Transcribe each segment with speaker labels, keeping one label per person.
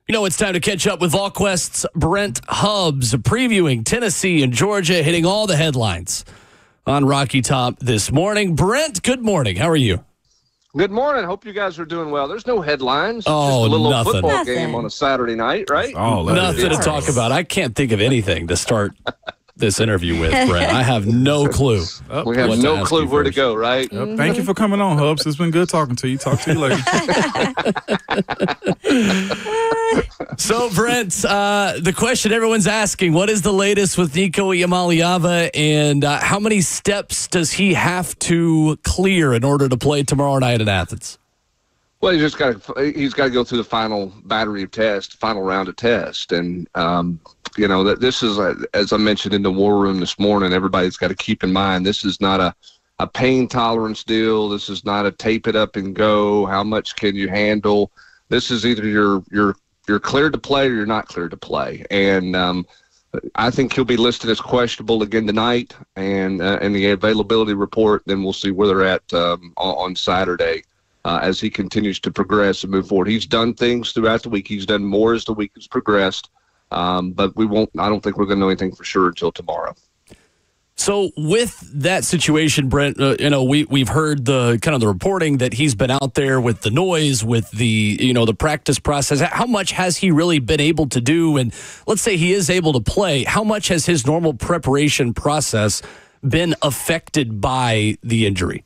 Speaker 1: You know, it's time to catch up with VolQuest's Brent Hubbs, previewing Tennessee and Georgia, hitting all the headlines on Rocky Top this morning. Brent, good morning. How are you?
Speaker 2: Good morning. Hope you guys are doing well. There's no headlines.
Speaker 1: Oh,
Speaker 2: just a little
Speaker 1: nothing.
Speaker 2: football game on a Saturday night, right?
Speaker 1: Nothing to talk about. I can't think of anything to start this interview with, Brent. I have no clue.
Speaker 2: We have no clue where to go, right?
Speaker 3: Yep. Thank you for coming on, Hubs. It's been good talking to you. Talk to you later.
Speaker 1: So, Brent, the question everyone's asking, what is the latest with Nico Iamaleava, and how many steps does he have to clear in order to play tomorrow night in Athens?
Speaker 2: Well, he's got to go through the final battery of tests, final round of tests. And, you know, that this is, as I mentioned in the war room this morning, everybody's got to keep in mind, this is not a pain tolerance deal. This is not a tape it up and go. How much can you handle? This is either you're cleared to play or you're not cleared to play. And I think he'll be listed as questionable again tonight. And in the availability report, then we'll see where they're at on Saturday. As he continues to progress and move forward. He's done things throughout the week. He's done more as the week has progressed, but I don't think we're going to know anything for sure until tomorrow.
Speaker 1: So with that situation, Brent, you know, we've heard the kind of the reporting that he's been out there with the noise, with the, you know, the practice process. How much has he really been able to do? And let's say he is able to play. How much has his normal preparation process been affected by the injury?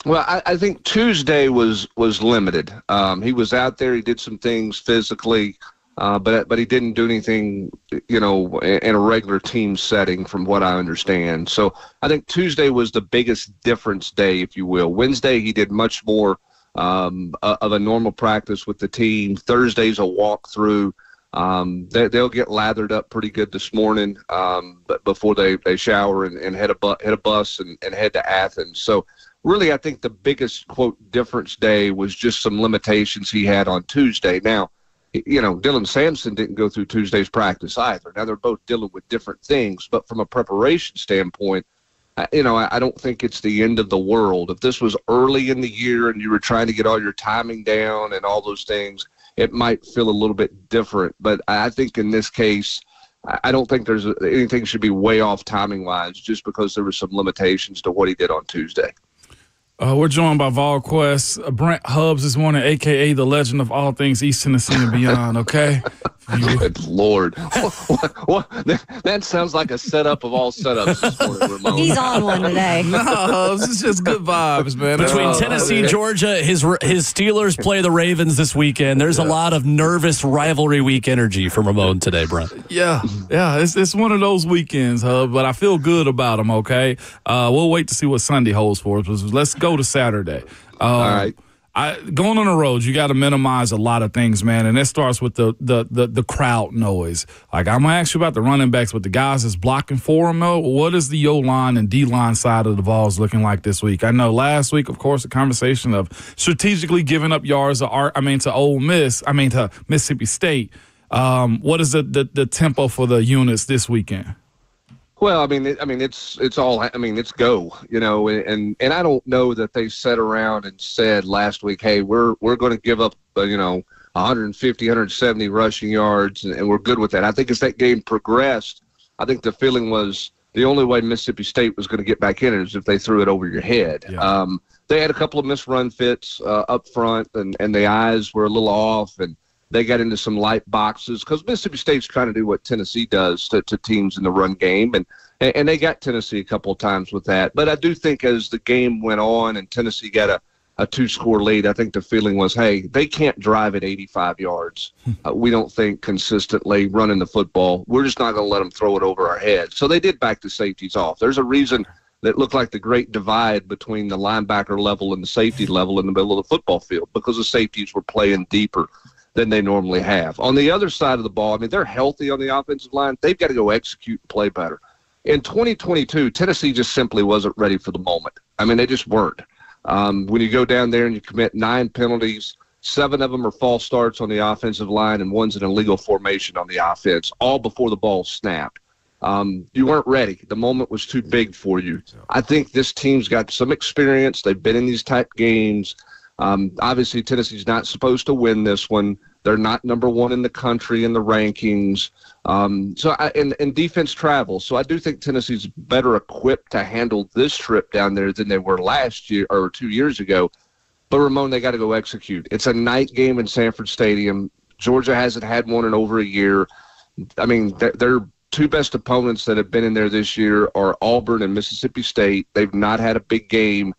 Speaker 2: Well, I think Tuesday was limited. He was out there. He did some things physically, but he didn't do anything, you know, in a regular team setting from what I understand. So I think Tuesday was the biggest difference day, if you will. Wednesday, he did much more of a normal practice with the team. Thursday's a walkthrough. They'll get lathered up pretty good this morning but before they shower and hit a bus and head to Athens. So really, I think the biggest, quote, difference day was just some limitations he had on Tuesday. Now, you know, Dylan Sampson didn't go through Tuesday's practice either. Now, they're both dealing with different things, but from a preparation standpoint, you know, I don't think it's the end of the world. If this was early in the year and you were trying to get all your timing down and all those things, it might feel a little bit different. But I think in this case, I don't think there's anything should be way off timing-wise just because there were some limitations to what he did on Tuesday.
Speaker 3: We're joined by VolQuest's Brent Hubbs this morning, a.k.a. the legend of all things East Tennessee and beyond, okay?
Speaker 2: Good Lord. That sounds like a setup of all setups this morning, Ramon.
Speaker 4: He's on one today.
Speaker 3: No, Hubbs, it's just good vibes, man.
Speaker 1: Between Tennessee, Georgia, his Steelers play the Ravens this weekend. There's a lot of nervous rivalry week energy from Ramon today, Brent.
Speaker 3: Yeah, it's one of those weekends, Hub, but I feel good about them, okay? We'll wait to see what Sunday holds for us. Let's go to Saturday.
Speaker 2: All right.
Speaker 3: Going on the road, you got to minimize a lot of things, man, and it starts with the crowd noise. Like, I'm going to ask you about the running backs, but the guys that's blocking for them, though, what is the O-line and D-line side of the Vols looking like this week? I know last week, of course, the conversation of strategically giving up yards to Mississippi State. What is the tempo for the units this weekend?
Speaker 2: Well, it's go, you know, and I don't know that they sat around and said last week, hey, we're going to give up, 150, 170 rushing yards, and we're good with that. I think as that game progressed, I think the feeling was the only way Mississippi State was going to get back in it is if they threw it over your head. Yeah. They had a couple of missed run fits up front, and the eyes were a little off, and they got into some light boxes because Mississippi State's trying to do what Tennessee does to teams in the run game, and they got Tennessee a couple of times with that. But I do think as the game went on and Tennessee got a two-score lead, I think the feeling was, hey, they can't drive at 85 yards. We don't think consistently running the football. We're just not going to let them throw it over our heads. So they did back the safeties off. There's a reason that looked like the great divide between the linebacker level and the safety level in the middle of the football field because the safeties were playing deeper than they normally have. On the other side of the ball, I mean, they're healthy on the offensive line. They've got to go execute and play better. In 2022, Tennessee just simply wasn't ready for the moment. I mean, they just weren't. When you go down there and you commit 9 penalties, 7 of them are false starts on the offensive line and one's an illegal formation on the offense, all before the ball snapped. You weren't ready. The moment was too big for you. I think this team's got some experience. They've been in these type games. Obviously, Tennessee's not supposed to win this one. They're not number one in the country in the rankings. And defense travels. So I do think Tennessee's better equipped to handle this trip down there than they were last year or 2 years ago. But, Ramon, they got to go execute. It's a night game in Sanford Stadium. Georgia hasn't had one in over a year. I mean, their two best opponents that have been in there this year are Auburn and Mississippi State. They've not had a big game.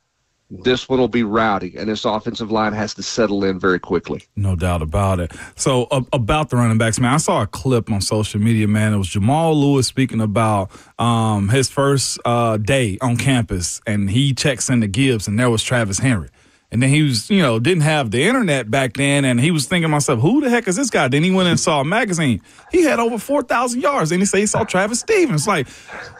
Speaker 2: This one will be rowdy, and this offensive line has to settle in very quickly.
Speaker 3: No doubt about it. So about the running backs, man, I saw a clip on social media, man. It was Jamal Lewis speaking about his first day on campus, and he checks into Gibbs, and there was Travis Henry. And then he was, didn't have the internet back then, and he was thinking to myself, who the heck is this guy? Then he went and saw a magazine. He had over 4,000 yards. And he said he saw Travis Stevens. Like,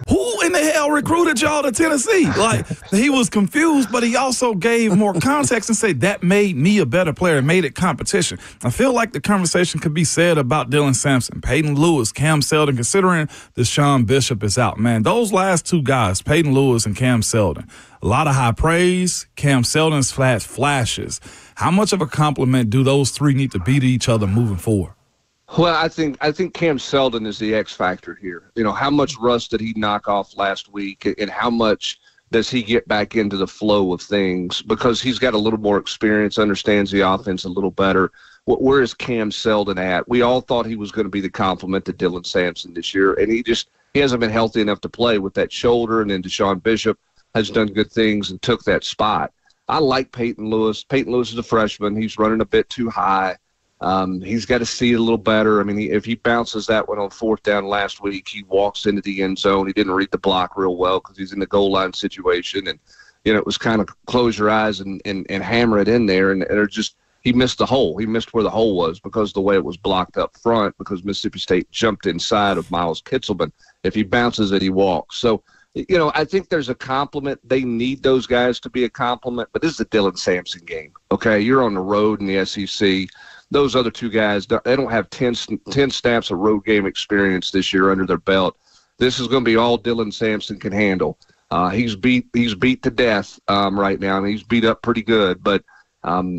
Speaker 3: who in the hell recruited y'all to Tennessee? Like, he was confused, but he also gave more context and said, that made me a better player. It made it competition. I feel like the conversation could be said about Dylan Sampson, Peyton Lewis, Cam Seldon, considering Deshaun Bishop is out. Man, those last two guys, Peyton Lewis and Cam Seldon, a lot of high praise. Cam Seldon's flashes. How much of a compliment do those three need to be to each other moving forward?
Speaker 2: Well, I think Cam Seldon is the X factor here. How much rust did he knock off last week, and how much does he get back into the flow of things? Because he's got a little more experience, understands the offense a little better. Where is Cam Seldon at? We all thought he was going to be the complement to Dylan Sampson this year, and he hasn't been healthy enough to play with that shoulder. And then Deshaun Bishop has done good things and took that spot. I like Peyton Lewis. Peyton Lewis is a freshman. He's running a bit too high. He's got to see it a little better. I mean, if he bounces that one on fourth down last week, he walks into the end zone. He didn't read the block real well because he's in the goal line situation. And, it was kind of close your eyes and hammer it in there. And he missed the hole. He missed where the hole was because of the way it was blocked up front because Mississippi State jumped inside of Miles Kitzelman. If he bounces it, he walks. So, I think there's a compliment. They need those guys to be a compliment, but this is a Dylan Sampson game, okay? You're on the road in the SEC. Those other two guys, they don't have 10 snaps of road game experience this year under their belt. This is going to be all Dylan Sampson can handle. He's beat to death right now, and he's beat up pretty good, but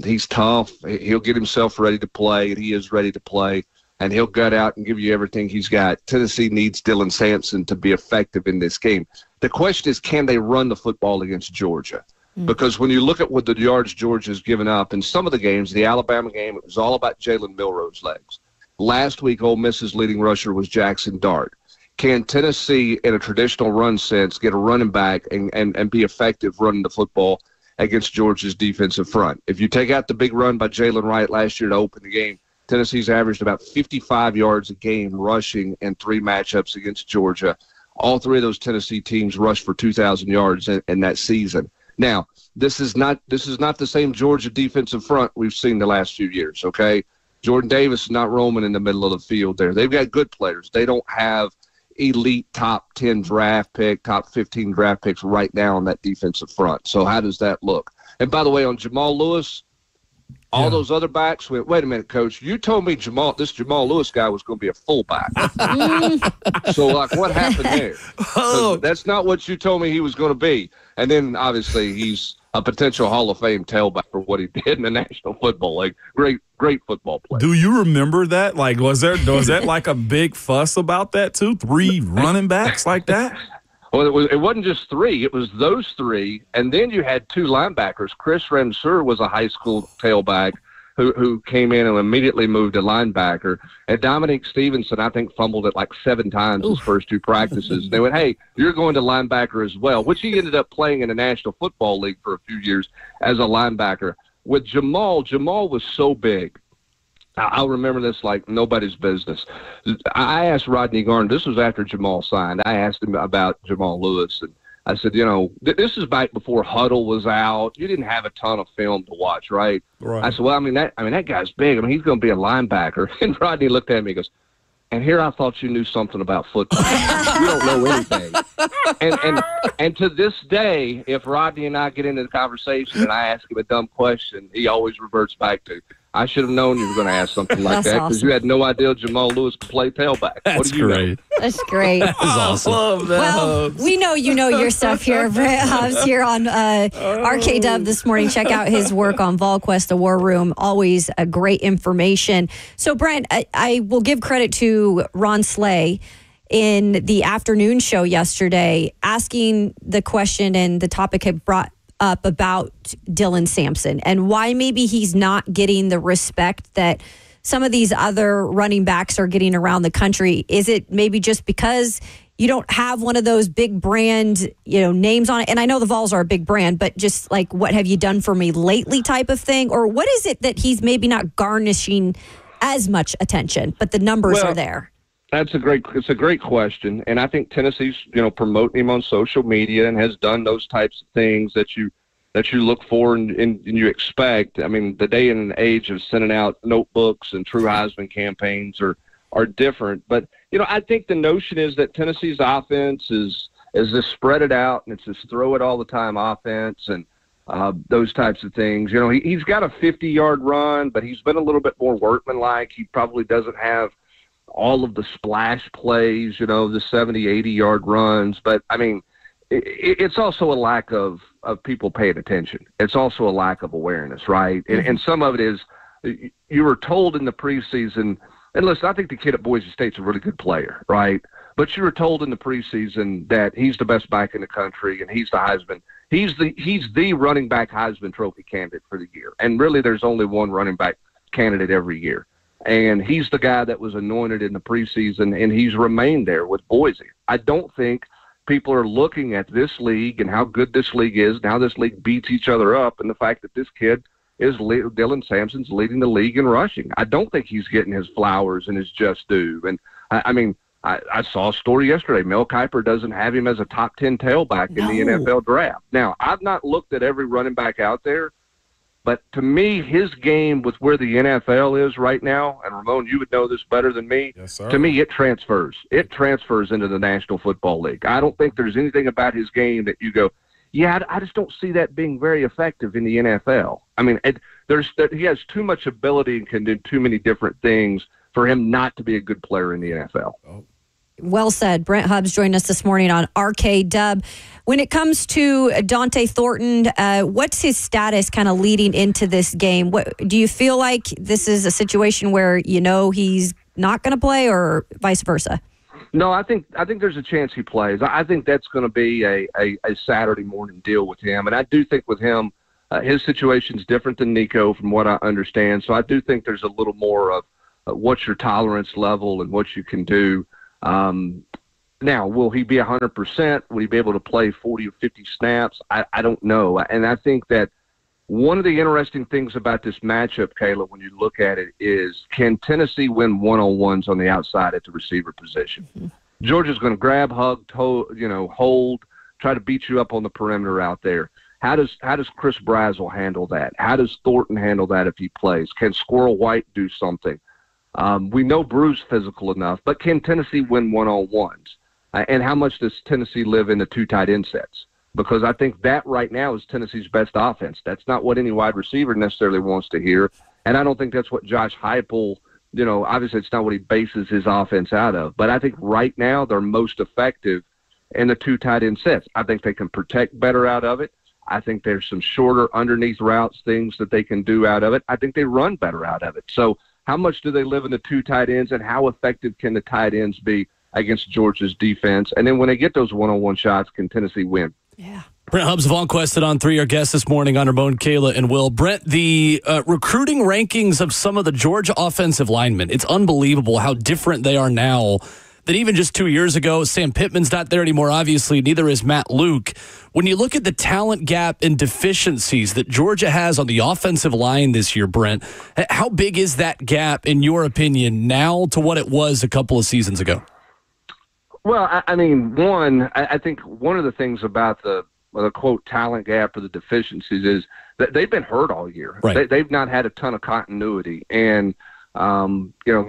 Speaker 2: he's tough. He'll get himself ready to play, and he is ready to play. And he'll gut out and give you everything he's got. Tennessee needs Dylan Sampson to be effective in this game. The question is, can they run the football against Georgia? Because when you look at what the yards Georgia's given up in some of the games, the Alabama game, it was all about Jalen Milroe's legs. Last week, Ole Miss's leading rusher was Jackson Dart. Can Tennessee, in a traditional run sense, get a running back and be effective running the football against Georgia's defensive front? If you take out the big run by Jalen Wright last year to open the game, Tennessee's averaged about 55 yards a game rushing in 3 matchups against Georgia. All 3 of those Tennessee teams rushed for 2,000 yards in that season. Now, this is not the same Georgia defensive front we've seen the last few years, okay? Jordan Davis is not roaming in the middle of the field there. They've got good players. They don't have elite top 10 draft pick, top 15 draft picks right now on that defensive front. So how does that look? And by the way, on Jamal Lewis, all those other backs went, wait a minute, Coach, you told me this Jamal Lewis guy was going to be a fullback. So, what happened there? That's not what you told me he was going to be. And then, obviously, he's a potential Hall of Fame tailback for what he did in the National Football League. Great football player.
Speaker 3: Do you remember that? Like, was that like a big fuss about that, too? 3 running backs like that?
Speaker 2: Well, it wasn't just 3. It was those 3, and then you had 2 linebackers. Chris Ramseur was a high school tailback who came in and immediately moved to linebacker. And Dominique Stevenson, I think, fumbled it like 7 times his first 2 practices. They went, hey, you're going to linebacker as well, which he ended up playing in the National Football League for a few years as a linebacker. With Jamal was so big. I'll remember this like nobody's business. I asked Rodney Garner, this was after Jamal signed, I asked him about Jamal Lewis, and I said, this is back before Huddle was out. You didn't have a ton of film to watch, right? I said, well, that guy's big. He's going to be a linebacker. And Rodney looked at me and goes, and here I thought you knew something about football. You don't know anything. And to this day, if Rodney and I get into the conversation and I ask him a dumb question, he always reverts back to, I should have known you were going to ask something like that because
Speaker 4: awesome.
Speaker 2: you had no idea Jamal Lewis could play tailback.
Speaker 1: That's
Speaker 2: what do you
Speaker 1: great.
Speaker 2: know?
Speaker 4: That's great.
Speaker 1: That's awesome.
Speaker 3: Love that.
Speaker 4: Well, we know you know your stuff here, Brent Hubbs, here on RK Dub this morning. Check out his work on VolQuest, the War Room. Always a great information. So, Brent, I will give credit to Ron Slay in the afternoon show yesterday, asking the question, and the topic had brought up about Dylan Sampson and why maybe he's not getting the respect that some of these other running backs are getting around the country. Is it maybe just because you don't have one of those big brand, names on it? And I know the Vols are a big brand, but just like, what have you done for me lately type of thing? Or what is it that he's maybe not garnishing as much attention, but the numbers are there?
Speaker 2: It's a great question. And I think Tennessee's, promoting him on social media and has done those types of things that you look for and you expect. I mean, the day and age of sending out notebooks and true Heisman campaigns are different. But, I think the notion is that Tennessee's offense is this spread it out and it's this throw it all the time offense and those types of things. He's got a 50-yard run, but he's been a little bit more workmanlike. He probably doesn't have all of the splash plays, the 70, 80-yard runs. But, I mean, it's also a lack of people paying attention. It's also a lack of awareness, right? And some of it is you were told in the preseason, and listen, I think the kid at Boise State's a really good player, right? But you were told in the preseason that he's the best back in the country and he's the Heisman. He's the running back Heisman Trophy candidate for the year. And really there's only one running back candidate every year. And he's the guy that was anointed in the preseason, and he's remained there with Boise. I don't think people are looking at this league and how good this league is and how this league beats each other up, and the fact that this kid Dylan Sampson's leading the league in rushing. I don't think he's getting his flowers and his just due. And, I saw a story yesterday. Mel Kiper doesn't have him as a top 10 tailback in the NFL draft. Now, I've not looked at every running back out there, but to me, his game with where the NFL is right now, and Ramon, you would know this better than me.
Speaker 3: Yes, sir.
Speaker 2: To me, it transfers. It transfers into the National Football League. I don't think there's anything about his game that you go, yeah, I just don't see that being very effective in the NFL. I mean, he has too much ability and can do too many different things for him not to be a good player in the NFL.
Speaker 3: Oh.
Speaker 4: Well said. Brent Hubbs joined us this morning on RK Dub. When it comes to Dante Thornton, what's his status kind of leading into this game? What do you feel like this is a situation where he's not going to play, or vice versa?
Speaker 2: No, I think there's a chance he plays. I think that's going to be a Saturday morning deal with him, and I do think with him, his situation's different than Nico from what I understand. So I do think there's a little more of what's your tolerance level and what you can do. Now, will he be 100%? Will he be able to play 40 or 50 snaps? I don't know. And I think that one of the interesting things about this matchup, Kayla, when you look at it, is can Tennessee win one-on-ones on the outside at the receiver position? Mm-hmm. Georgia's going to grab, hug, hold, try to beat you up on the perimeter out there. How does Chris Brazel handle that? How does Thornton handle that if he plays? Can Squirrel White do something? We know Brew's physical enough, but can Tennessee win one-on-ones? And how much does Tennessee live in the two tight end sets? Because I think that right now is Tennessee's best offense. That's not what any wide receiver necessarily wants to hear. And I don't think that's what Josh Heupel, obviously it's not what he bases his offense out of. But I think right now they're most effective in the two tight end sets. I think they can protect better out of it. I think there's some shorter underneath routes, things that they can do out of it. I think they run better out of it. So how much do they live in the two tight ends, and how effective can the tight ends be against Georgia's defense? And then when they get those one-on-one shots, can Tennessee win?
Speaker 4: Yeah.
Speaker 1: Brent Hubbs of VolQuest's on 3, our guests this morning on Ramon, Kayla, and Will. Brent, the recruiting rankings of some of the Georgia offensive linemen, it's unbelievable how different they are now than even just 2 years ago. Sam Pittman's not there anymore, obviously. Neither is Matt Luke. When you look at the talent gap and deficiencies that Georgia has on the offensive line this year, Brent, how big is that gap, in your opinion, now to what it was a couple of seasons ago?
Speaker 2: Well, I think one of the things about the quote talent gap or the deficiencies is that they've been hurt all year.
Speaker 1: Right.
Speaker 2: They've not had a ton of continuity, and a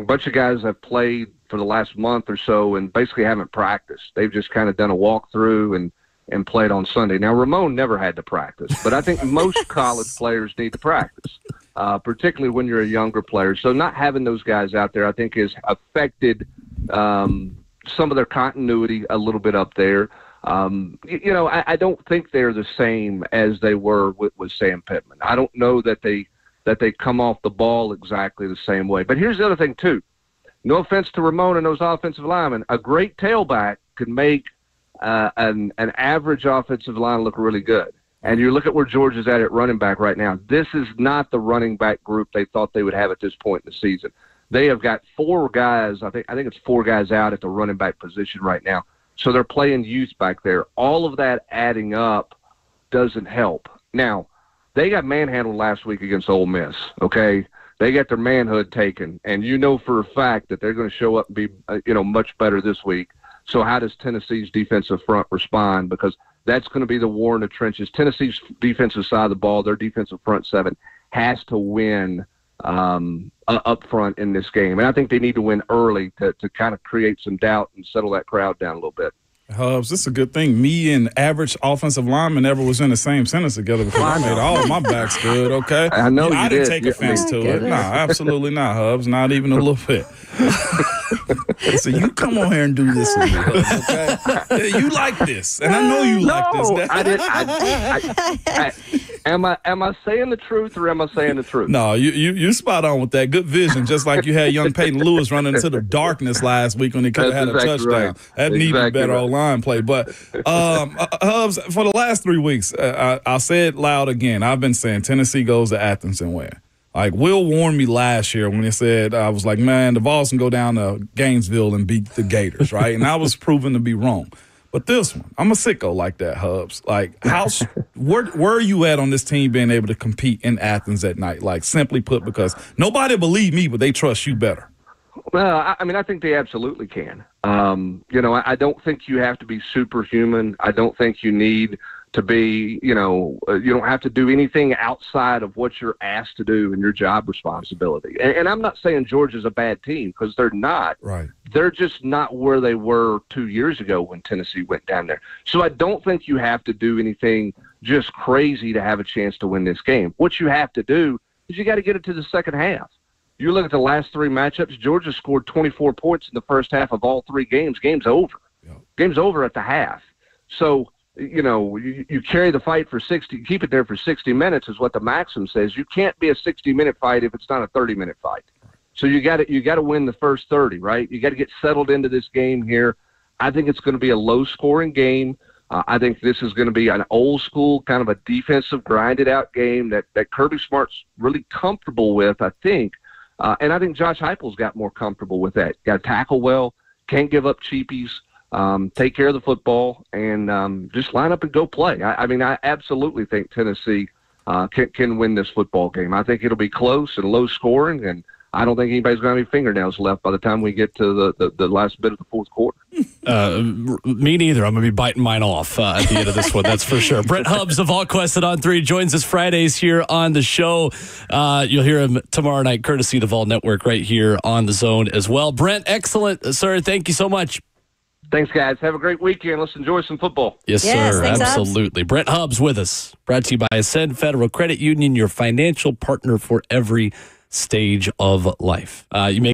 Speaker 2: bunch of guys have played for the last month or so and basically haven't practiced. They've just kind of done a walkthrough and played on Sunday. Now, Ramon never had to practice, but I think most college players need to practice. particularly when you're a younger player. So not having those guys out there, I think, has affected some of their continuity a little bit up there. I don't think they're the same as they were with Sam Pittman. I don't know that they come off the ball exactly the same way. But here's the other thing, too. No offense to Ramon and those offensive linemen, a great tailback can make an average offensive line look really good. And you look at where Georgia's at running back right now. This is not the running back group they thought they would have at this point in the season. They have got 4 guys. I think it's 4 guys out at the running back position right now. So they're playing youth back there. All of that adding up doesn't help. Now, they got manhandled last week against Ole Miss, okay? They got their manhood taken, and you know for a fact that they're going to show up and be, much better this week. So how does Tennessee's defensive front respond? Because that's going to be the war in the trenches. Tennessee's defensive side of the ball, their defensive front 7, has to win up front in this game. And I think they need to win early to kind of create some doubt and settle that crowd down a little bit.
Speaker 3: Hubs, this is a good thing. Me and average offensive lineman never was in the same sentence together because I made all of my backs good, okay?
Speaker 2: I know you
Speaker 3: I
Speaker 2: did.
Speaker 3: didn't take offense to it. No, absolutely not, Hubs. Not even a little bit. So you come on here and do this with me, Hubs, okay? Yeah, you like this, and I know you like this.
Speaker 2: Am I saying the truth or am I saying the truth?
Speaker 3: No, you spot on with that. Good vision, just like you had young Peyton Lewis running into the darkness last week when he could have had a touchdown.
Speaker 2: Right.
Speaker 3: That needed better line play. But Hubs, for the last 3 weeks, I'll say it loud again. I've been saying Tennessee goes to Athens and win. Like, Will warned me last year when he said, I was like, man, the Vols can go down to Gainesville and beat the Gators, right? And I was proven to be wrong. But this one, I'm a sicko like that, Hubs. Like, where are you at on this team being able to compete in Athens at night? Like, simply put, because nobody believed me, but they trust you better.
Speaker 2: Well, I think they absolutely can. I don't think you have to be superhuman. I don't think you need to be, you don't have to do anything outside of what you're asked to do in your job responsibility. And I'm not saying Georgia's a bad team, because they're not.
Speaker 3: Right.
Speaker 2: They're just not where they were 2 years ago when Tennessee went down there. So I don't think you have to do anything just crazy to have a chance to win this game. What you have to do is you got to get it to the second half. You look at the last 3 matchups, Georgia scored 24 points in the first half of all 3 games. Game's over.
Speaker 3: Yeah.
Speaker 2: Game's over at the half. So, you carry the fight for 60, keep it there for 60 minutes is what the maxim says. You can't be a 60-minute fight if it's not a 30-minute fight. So you got to win the first 30, right? You got to get settled into this game here. I think it's going to be a low-scoring game. I think this is going to be an old-school kind of a defensive, grinded-out game that Kirby Smart's really comfortable with, I think. And I think Josh Heupel's got more comfortable with that. Got to tackle well, can't give up cheapies, take care of the football, and just line up and go play. I absolutely think Tennessee can win this football game. I think it'll be close and low-scoring, and I don't think anybody's going to have any fingernails left by the time we get to the last bit of the fourth quarter.
Speaker 1: Me neither. I'm going to be biting mine off at the end of this one, that's for sure. Brent Hubbs of VolQuest's On 3 joins us Fridays here on the show. You'll hear him tomorrow night, courtesy of the Vol Network, right here on The Zone as well. Brent, excellent, sir. Thank you so much.
Speaker 2: Thanks, guys. Have a great weekend. Let's enjoy some football.
Speaker 1: Yes, sir.
Speaker 4: Thanks,
Speaker 1: absolutely. Brent Hubbs with us. Brought to you by Ascend Federal Credit Union, your financial partner for every stage of life. You may